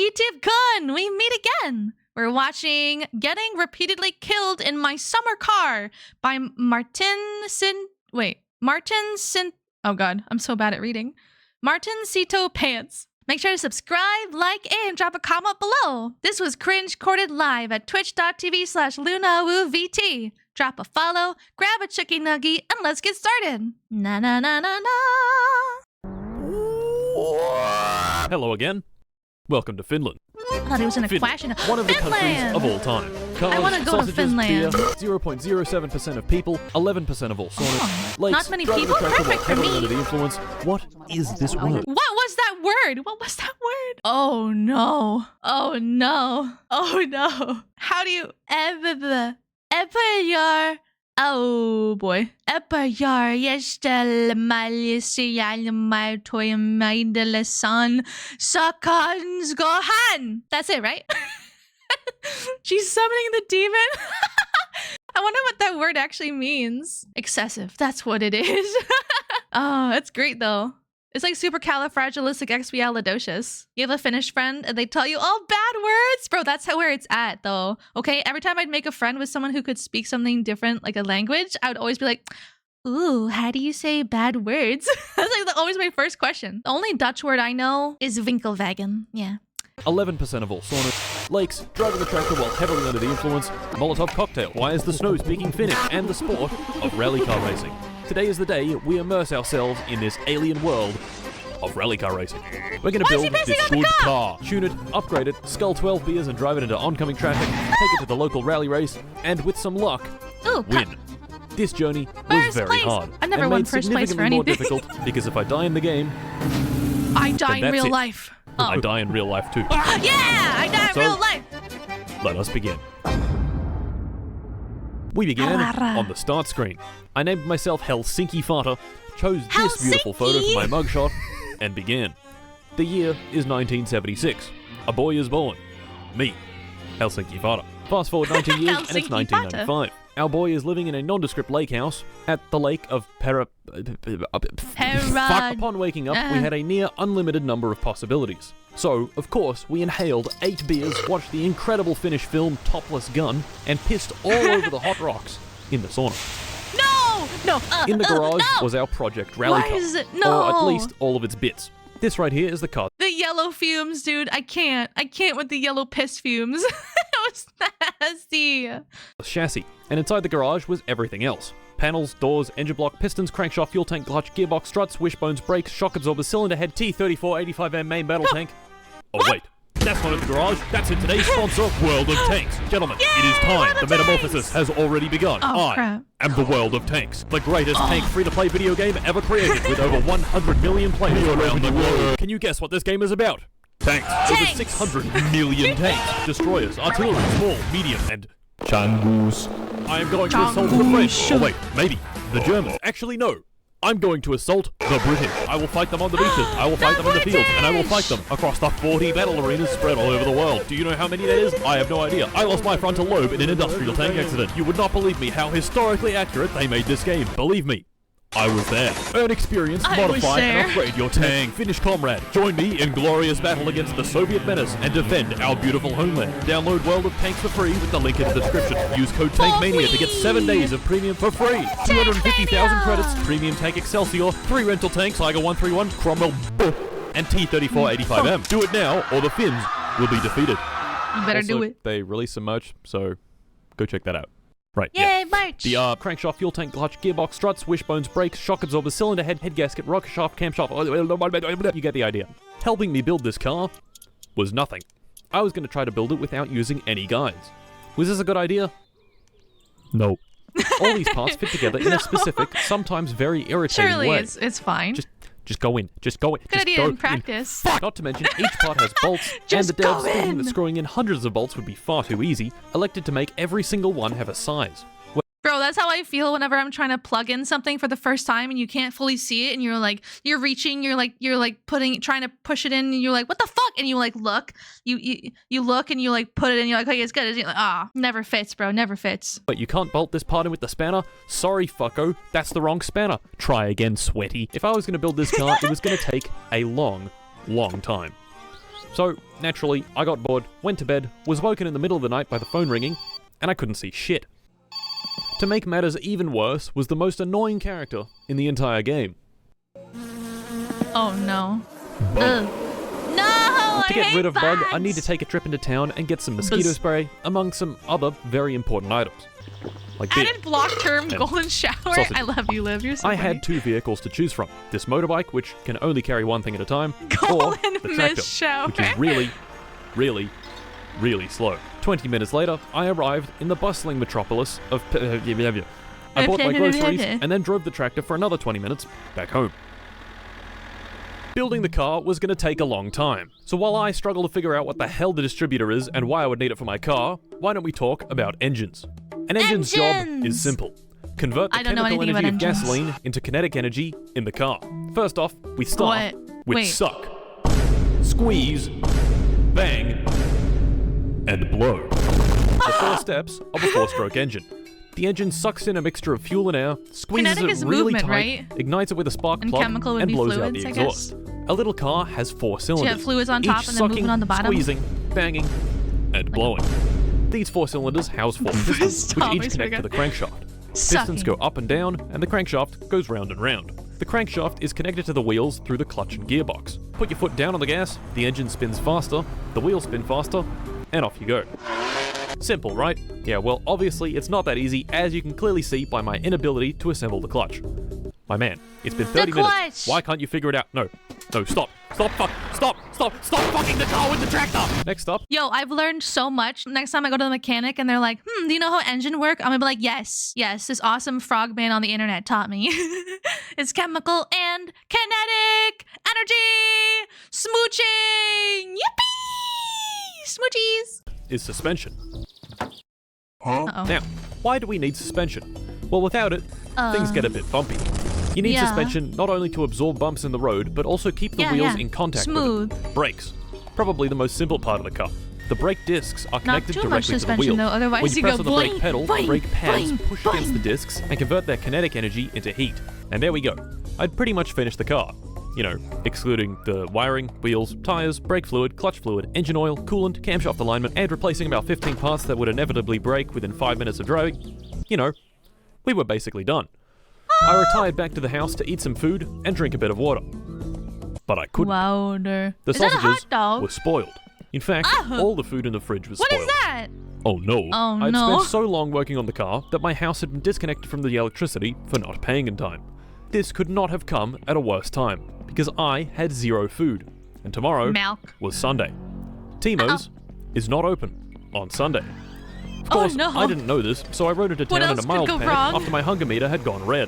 VTuber, we meet again. We're watching Getting Repeatedly Killed in My Summer Car by oh god, I'm so bad at reading. Martincitopants. Make sure to subscribe, like, and drop a comment below. This was cringe-corded live at twitch.tv/LunaAwoo VT. Drop a follow, grab a chicken nuggie, and let's get started. Na na na na na. Hello again. Welcome to Finland. I thought it was in a question. One of the countries of all time. Cars, I want to go sausages, to Finland. Beer, 0.07% of people, 11% of all saunas, lakes, not many driving people? the tractor while Perfect for heavily me. under the influence. What is this word? What was that word? What was that word? Oh no. Oh no. Oh no. How do you ever oh boy. Epper gestel malisial my toy maidele son sakans gohan. That's it, right? She's summoning the demon. I wonder what that word actually means. Excessive. That's what it is. Oh, that's great though. It's like supercalifragilisticexpialidocious. You have a Finnish friend and they tell you all bad words? Bro, that's where it's at though. Okay, every time I'd make a friend with someone who could speak something different, like a language, I would always be like, ooh, how do you say bad words? That's like always my first question. The only Dutch word I know is winkelwagen. Yeah. 11% of all saunas, lakes, driving the tractor while heavily under the influence, Molotov cocktail, why is the snow speaking Finnish, and the sport of rally car racing. Today is the day we immerse ourselves in this alien world of rally car racing. We're going to build this good car, tune it, upgrade it, scull 12 beers and drive it into oncoming traffic, take it to the local rally race, and with some luck, win. This journey was very hard. I never won first place for anything. More difficult because if I die in the game, I die in real life. I die in real life too. Yeah, I die in real life. Let us begin. We began on the start screen. I named myself Helsinki Fata, chose this beautiful photo for my mugshot, and began. The year is 1976. A boy is born. Me, Helsinki Fata. Fast forward 19 years and it's 1995. Our boy is living in a nondescript lake house at the lake of Upon waking up, we had a near unlimited number of possibilities. So, of course, we inhaled 8 beers, watched the incredible Finnish film Topless Gun, and pissed all over the hot rocks in the sauna. No! In the garage was our project rally car, or at least all of its bits. This right here is the car. The yellow fumes, dude. I can't with the yellow piss fumes. That was nasty. Chassis, and inside the garage was everything else. Panels, doors, engine block, pistons, crankshaft, fuel tank, clutch, gearbox, struts, wishbones, brakes, shock absorber, cylinder head, T-34-85M main battle tank. Oh wait, that's not in the garage. That's in today's sponsor, World of Tanks. Gentlemen, it is time. The metamorphosis has already begun. I am the World of Tanks, the greatest tank free-to-play video game ever created, with over 100 million players around the world. Can you guess what this game is about? Tanks. Over 600 million tanks, destroyers, artillery, small, medium, and Changus. I am going to assault the French. Oh wait, maybe the Germans. Actually, no. I'm going to assault the British. I will fight them on the beaches, I will fight them in the fields, and I will fight them across the 40 battle arenas spread all over the world. Do you know how many that is? I have no idea. I lost my frontal lobe in an industrial tank accident. You would not believe me how historically accurate they made this game. Believe me, I was there. Earn experience, modify, and upgrade your tank. Finnish comrade, join me in glorious battle against the Soviet menace and defend our beautiful homeland. Download World of Tanks for free with the link in the description. Use code TANKMANIA to get 7 days of premium for free. 250,000 credits, premium tank Excelsior, 3 rental tanks, Tiger 131, Cromwell, and T-34-85M. Do it now, or the Finns will be defeated. You better do it. They release some merch, so go check that out. Right, Yay, merch! The crankshaft, fuel tank, clutch, gearbox, struts, wishbones, brakes, shock absorber, cylinder head, head gasket, rocket shaft, camshaft. You get the idea. Helping me build this car was nothing. I was going to try to build it without using any guides. Was this a good idea? No. All these parts fit together in a specific, sometimes very irritating way. Surely it's fine. Just go in. Just go in. Good idea in practice. Not to mention, each part has bolts, and the devs, thinking that screwing in hundreds of bolts would be far too easy, elected to make every single one have a size. Bro, that's how I feel whenever I'm trying to plug in something for the first time and you can't fully see it and you're reaching, trying to push it in and you're like, what the fuck? And you look, you look and you put it in, you're like, okay, it's good. And you're like, never fits, bro, never fits. But you can't bolt this part in with the spanner? Sorry, fucko, that's the wrong spanner. Try again, sweaty. If I was going to build this car, it was going to take a long time. So, naturally, I got bored, went to bed, was woken in the middle of the night by the phone ringing, and I couldn't see shit. To make matters even worse was the most annoying character in the entire game. Oh no. Bug. No! To get rid of Bug, I need to take a trip into town and get some mosquito spray, among some other very important items. Like beer. Added block term And golden shower. sausages. I love you, Liv. You're so I funny. had 2 vehicles to choose from. This motorbike, which can only carry one thing at a time, Golden or the tractor, mist shower. which is really, really, really slow. 20 minutes later, I arrived in the bustling metropolis of... I bought my groceries and then drove the tractor for another 20 minutes back home. Building the car was going to take a long time, so while I struggle to figure out what the hell the distributor is and why I would need it for my car, why don't we talk about engines? An engine's job is simple. Convert the chemical energy of gasoline into kinetic energy in the car. First off, we start with suck, squeeze, bang, and blow. The 4 steps of a 4-stroke engine. The engine sucks in a mixture of fuel and air, squeezes it really tight, ignites it with a spark plug, and blows out the exhaust. A little car has 4 cylinders, you have fluids on top each and then moving on the bottom? squeezing, banging, and blowing. These 4 cylinders house 4 pistons, which each connect to the crankshaft. Pistons go up and down, and the crankshaft goes round and round. The crankshaft is connected to the wheels through the clutch and gearbox. Put your foot down on the gas, the engine spins faster, the wheels spin faster, and off you go. Simple, right? Yeah, well, obviously it's not that easy, as you can clearly see by my inability to assemble the clutch. My man, it's been 30 minutes. Why can't you figure it out? No, stop fucking the car with the tractor! Next up. Yo, I've learned so much. Next time I go to the mechanic and they're like, do you know how engine work? I'm gonna be like, yes, this awesome frogman on the internet taught me. It's chemical and kinetic energy smooching! Yippee! Smoochies! Is suspension. Uh-oh. Now, why do we need suspension? Well, without it, things get a bit bumpy. You need suspension not only to absorb bumps in the road, but also keep the wheels in contact with it. Brakes. Probably the most simple part of the car. The brake discs are connected directly to the wheel. Though, otherwise when you press on the brake pedal, the brake pads boing, push against the discs and convert their kinetic energy into heat. And there we go. I'd pretty much finished the car. You know, excluding the wiring, wheels, tires, brake fluid, clutch fluid, engine oil, coolant, camshaft alignment, and replacing about 15 parts that would inevitably break within 5 minutes of driving. You know, we were basically done. I retired back to the house to eat some food and drink a bit of water. But I couldn't. Water. The sausages were spoiled. In fact, all the food in the fridge was spoiled. What is that? Oh no. Oh I'd no. spent so long working on the car that my house had been disconnected from the electricity for not paying in time. This could not have come at a worse time, because I had 0 food. And tomorrow was Sunday. Timo's is not open on Sunday. Of course, I didn't know this, so I rode into town in a mild panic after my hunger meter had gone red.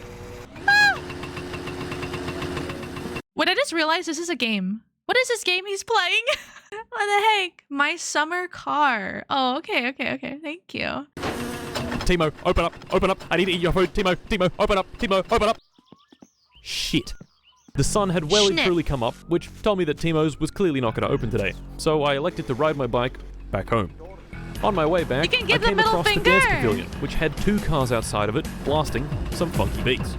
What I just realized, this is a game. What is this game he's playing? What the heck? My summer car. Oh, okay. Thank you. Timo, open up. I need to eat your food. Timo, open up. Timo, open up. Shit. The sun had well and truly come up, which told me that Timo's was clearly not going to open today. So I elected to ride my bike back home. On my way back, I came across the dance pavilion, which had 2 cars outside of it, blasting some funky beats.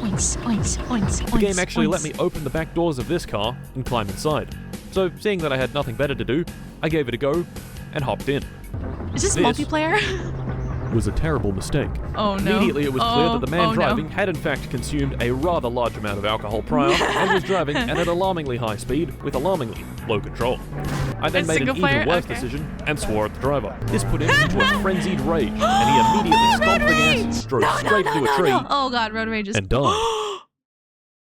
The game actually let me open the back doors of this car and climb inside. So, seeing that I had nothing better to do, I gave it a go and hopped in. Is this multiplayer? Was a terrible mistake. Oh no. Immediately it was clear that the man driving had in fact consumed a rather large amount of alcohol prior and was driving at an alarmingly high speed with alarmingly low control. I then made an even worse decision and swore at the driver. This put him into a frenzied rage, and he immediately stopped the gas, drove straight into a tree, oh god, road rage and died.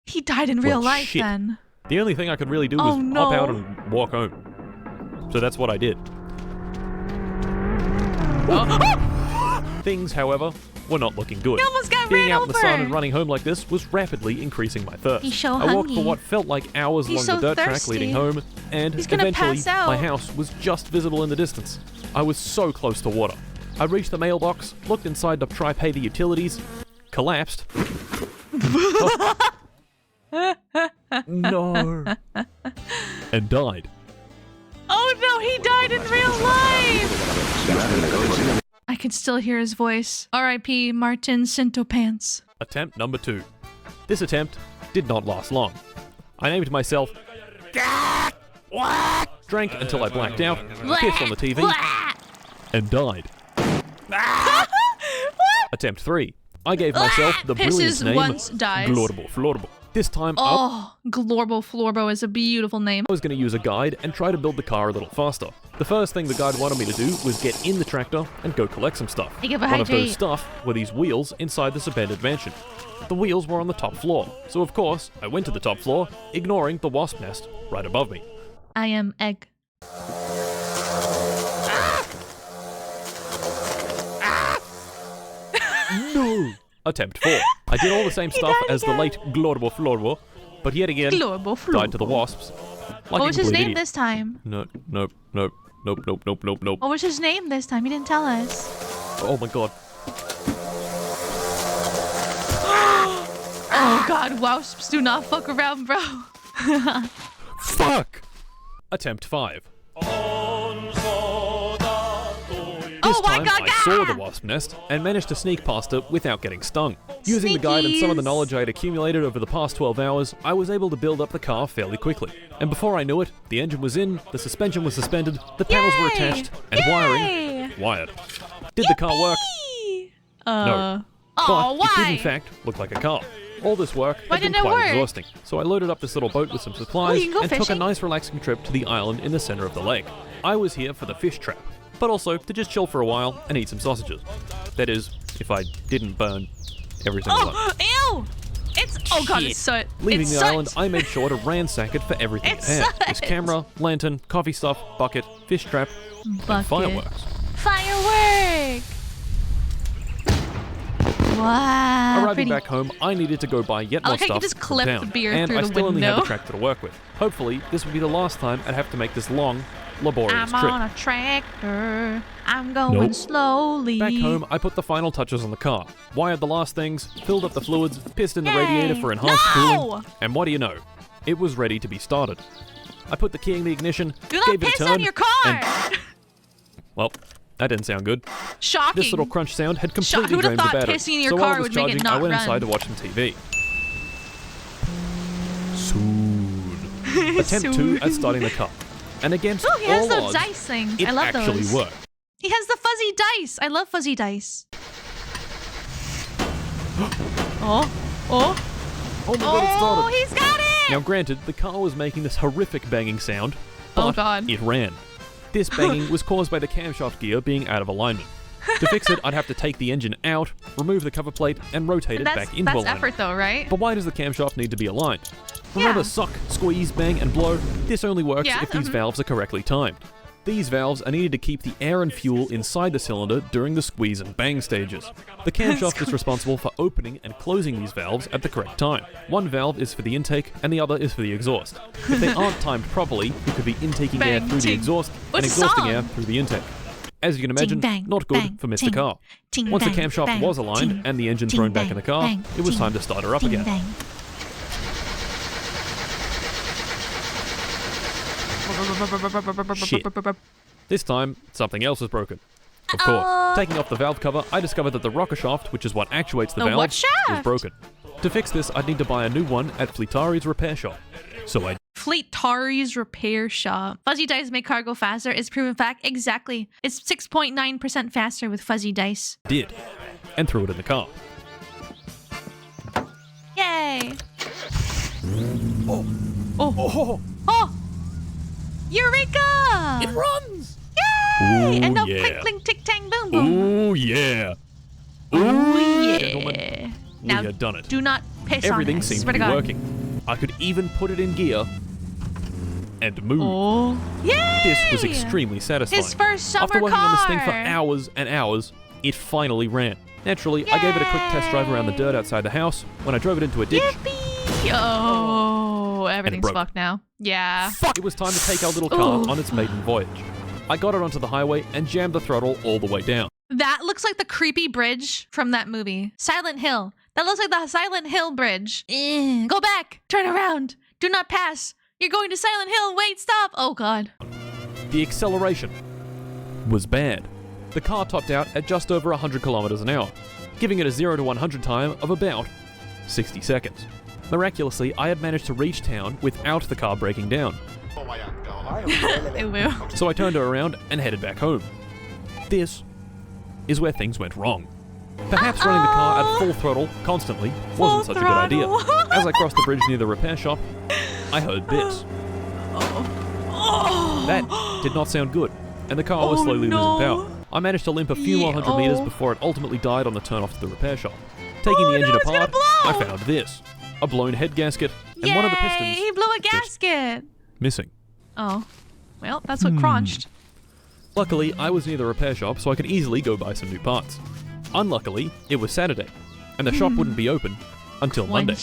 He died in real life then. The only thing I could really do was hop out and walk home. So that's what I did. Things, however, were not looking good. He almost got Being ran out over. in the sun and running home like this was rapidly increasing my thirst. He's so I walked hungry. for what felt like hours along the dirt track leading home, and eventually my house was just visible in the distance. I was so close to water. I reached the mailbox, looked inside to try pay the utilities, collapsed. No. And died. Oh no, he died in real life! I can still hear his voice. R.I.P. martincitopants. Attempt number 2. This attempt did not last long. I named myself drank until I blacked out, pissed on the TV, and died. Attempt 3. I gave myself the brilliant Pisses name once, dies. Glorable. This time Oh, Glorable Florbo is a beautiful name. I was going to use a guide and try to build the car a little faster. The first thing the guide wanted me to do was get in the tractor and go collect some stuff. One of those stuff were these wheels inside this abandoned mansion. The wheels were on the top floor, so of course, I went to the top floor, ignoring the wasp nest right above me. I am egg. No! Attempt 4. I did all the same stuff as the late Glorable Florbo, but yet again, died to the wasps. Like What was his name idiot. this time? Nope. What was his name this time? You didn't tell us. Oh my god. Oh god, wasps do not fuck around, bro. Fuck! Attempt 5. This time I saw the wasp nest and managed to sneak past it without getting stung. Using the guide and some of the knowledge I had accumulated over the past 12 hours, I was able to build up the car fairly quickly. And before I knew it, the engine was in, the suspension was suspended, the panels were attached, and wiring wired. Did the car work? No. But it did in fact look like a car. All this work had been quite exhausting, so I loaded up this little boat with some supplies and took a nice relaxing trip to the island in the center of the lake. I was here for the fish trap, but also to just chill for a while and eat some sausages. That is, if I didn't burn every single one. Ew! Oh god, it's soot. Leaving the island, I made sure to ransack it for everything it had. This camera, lantern, coffee stuff, bucket, fish trap, and fireworks. Firework! Wow. Arriving back home, I needed to go buy yet more stuff from town, and I still only had the tractor to work with. Hopefully, this would be the last time I'd have to make this long, laborious trip. I'm on a tractor. I'm going slowly. Back home, I put the final touches on the car, wired the last things, filled up the fluids, pissed in the radiator for enhanced cooling, and what do you know? It was ready to be started. I put the key in the ignition, gave it a turn, on your car! And, well, that didn't sound good. Shocking. This little crunch sound had completely Who'd have drained the thought battery. pissing in your So car while it was would make it charging, not I went run? inside to watch some TV. Soon. Attempt 2 at starting the car. And against he has all those odds, dice things. it I love actually those. worked. He has the fuzzy dice. I love fuzzy dice. Oh my god, it started. He's got it! Now granted, the car was making this horrific banging sound, but god. it ran. This banging was caused by the camshaft gear being out of alignment. To fix it, I'd have to take the engine out, remove the cover plate, and rotate it back into alignment. That's effort though, right? But why does the camshaft need to be aligned? Remember suck, squeeze, bang, and blow? This only works if these valves are correctly timed. These valves are needed to keep the air and fuel inside the cylinder during the squeeze and bang stages. The camshaft is responsible for opening and closing these valves at the correct time. One valve is for the intake and the other is for the exhaust. If they aren't timed properly, you could be intaking air through the exhaust and exhausting air through the intake. As you can imagine, not good for Mr. Car. Once the camshaft was aligned and the engine thrown back in the car, it was time to start her up again. Shit. This time, something else was broken. Of course, taking off the valve cover, I discovered that the rocker shaft, which is what actuates the valve, was broken. To fix this, I'd need to buy a new one at Fleetari's repair shop. So I Fleetari's repair shop. Fuzzy dice make car go faster. It's proven fact. Exactly. It's 6.9% faster with fuzzy dice. did, and threw it in the car. Yay! Oh! Eureka! It runs! Yay! Ooh, And no yeah. clink clink tick tang boom boom. Ooh, yeah! Yeah. Gentlemen, Now, we had done it. do not piss Everything on us. seemed Swear to be God. working. I could even put it in gear and move. Oh, yay! This was extremely satisfying. His first summer After working on this thing for car. hours and hours, it finally ran. Naturally, I gave it a quick test drive around the dirt outside the house. When I drove it into a ditch, Yippee! Oh, everything's broke. fucked now. Yeah. it was time to take our little car on its maiden voyage. I got it onto the highway and jammed the throttle all the way down. That looks like the creepy bridge from that movie. Silent Hill. That looks like the Silent Hill bridge. Go back. Turn around. Do not pass. You're going to Silent Hill. Wait, stop. Oh, God. The acceleration was bad. The car topped out at just over 100 kilometers an hour, giving it a 0 to 100 time of about 60 seconds. Miraculously, I had managed to reach town without the car breaking down. It will. So I turned her around and headed back home. This is where things went wrong. Perhaps running the car at full throttle constantly wasn't such a good idea. As I crossed the bridge near the repair shop, I heard this. That did not sound good, and the car was slowly losing power. I managed to limp a few more hundred meters before it ultimately died on the turn off to the repair shop. Taking the engine apart, I found this. A blown head gasket, and one of the pistons he blew a gasket! missing. Oh. Well, that's what crunched. Luckily, I was near the repair shop, so I could easily go buy some new parts. Unluckily, it was Saturday, and the shop wouldn't be open until Monday.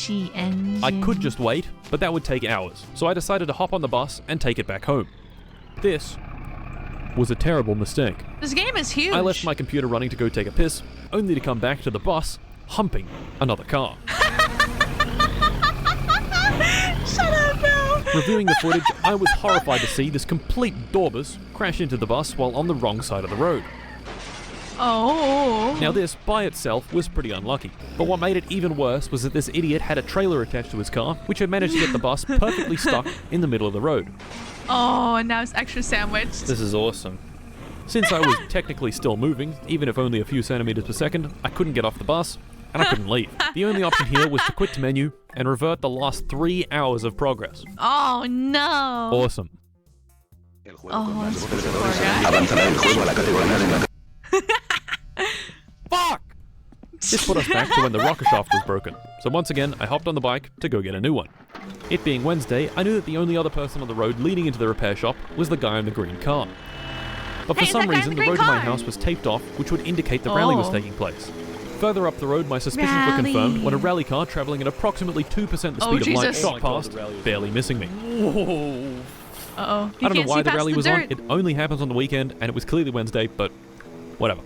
I could just wait, but that would take hours, so I decided to hop on the bus and take it back home. This was a terrible mistake. This game is huge. I left my computer running to go take a piss, only to come back to the bus humping another car. Shut up, Bill! Reviewing the footage, I was horrified to see this complete daurbus crash into the bus while on the wrong side of the road. Oh. Now this, by itself, was pretty unlucky. But what made it even worse was that this idiot had a trailer attached to his car, which had managed to get the bus perfectly stuck in the middle of the road. Oh, and now it's extra sandwiched. This is awesome. Since I was technically still moving, even if only a few centimeters per second, I couldn't get off the bus, and I couldn't leave. The only option here was to quit the menu and revert the last 3 hours of progress. Oh, no. Awesome. Oh, this poor guy. Fuck! This put us back to when the rocker shaft was broken, so once again I hopped on the bike to go get a new one. It being Wednesday, I knew that the only other person on the road leading into the repair shop was the guy in the green car. But for some reason, the road to my house was taped off, which would indicate the rally was taking place. Further up the road, my suspicions were confirmed when a rally car travelling at approximately 2% the speed of light shot past, barely missing me. Whoa. Uh-oh. I don't know why the rally was on. It only happens on the weekend, and it was clearly Wednesday, but whatever.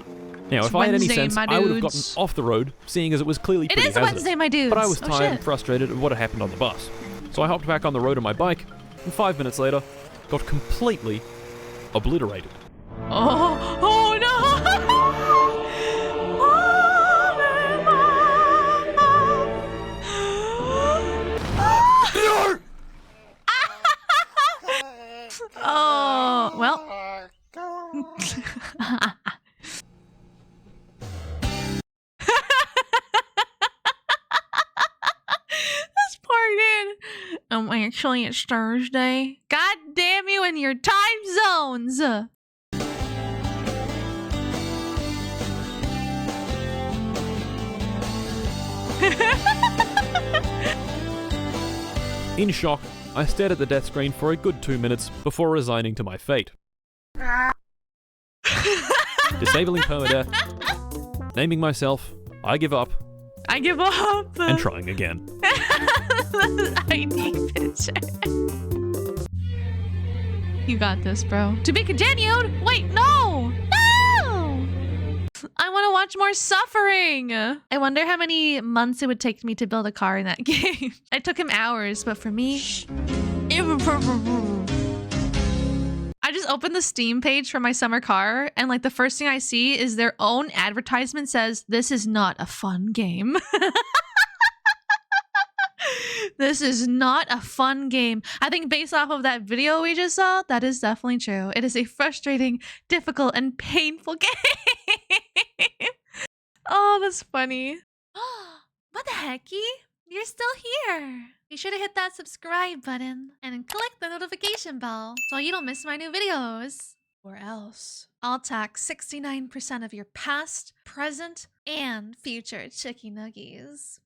Now, if I had any sense, I would have gotten off the road, seeing as it was clearly pretty hazardous. Wednesday, my dudes. But I was tired and frustrated at what had happened on the bus. So I hopped back on the road on my bike, and 5 minutes later, got completely obliterated. Oh, oh no! Oh, well. This part in. Actually, it's Thursday. God damn you and your time zones. In shock, I stared at the death screen for a good 2 minutes before resigning to my fate. Disabling permadeath, naming myself, I give up, I give up. and trying again. ID picture. You got this, bro. To be continued? Wait, no! No! I want to watch more suffering. I wonder how many months it would take me to build a car in that game. It took him hours, but for me... I just opened the Steam page for my summer car, and like the first thing I see is their own advertisement says, "This is not a fun game." This is not a fun game. I think based off of that video we just saw, that is definitely true. It is a frustrating, difficult, and painful game. Oh, that's funny. What the hecky? You're still here. Be sure to hit that subscribe button and click the notification bell so you don't miss my new videos. Or else I'll tax 69% of your past, present, and future chicky nuggies.